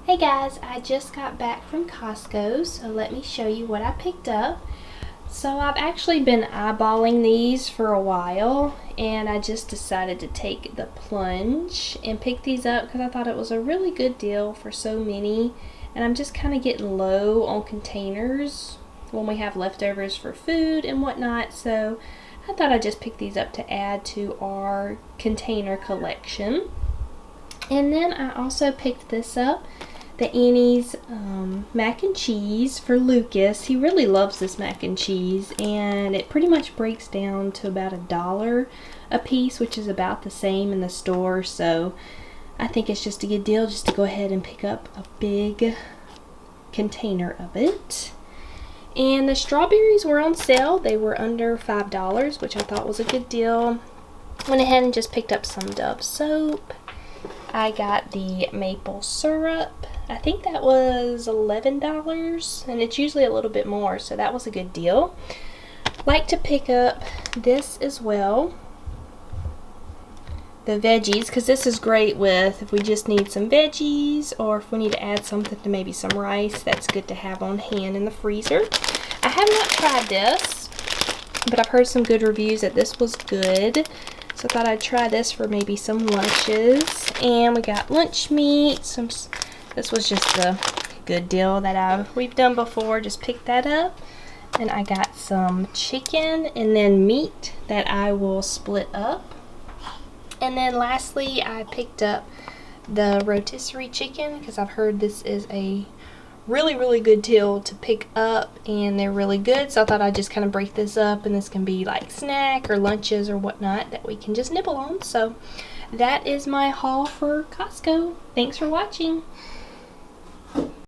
Hey guys, I just got back from Costco, so let me show you what I picked up. So I've actually been eyeballing these for a while, and I just decided to take the plunge and pick these up because I thought it was a really good deal for so many, and I'm just kind of getting low on containers when we have leftovers for food and whatnot, so I thought I'd just pick these up to add to our container collection. And then I also picked this up, the Annie's mac and cheese for Lucas. He really loves this mac and cheese, and it pretty much breaks down to about $1 a piece, which is about the same in the store. So I think it's just a good deal just to go ahead and pick up a big container of it. And the strawberries were on sale. They were under $5, which I thought was a good deal. Went ahead and just picked up some Dove soap. I got the maple syrup. I think that was $11, and it's usually a little bit more, so that was a good deal. Like to pick up this as well, the veggies, because this is great with if we just need some veggies or if we need to add something to maybe some rice. That's good to have on hand in the freezer. I have not tried this, but I've heard some good reviews that this was good. So I thought I'd try this for maybe some lunches. And we got lunch meat. This was just a good deal that we've done before. Just picked that up. And I got some chicken and then meat that I will split up. And then lastly, I picked up the rotisserie chicken because I've heard this is a really good deal to pick up, and they're really good, so I thought I'd just kind of break this up, and this can be like snack or lunches or whatnot that we can just nibble on. So that is my haul for Costco. Thanks for watching.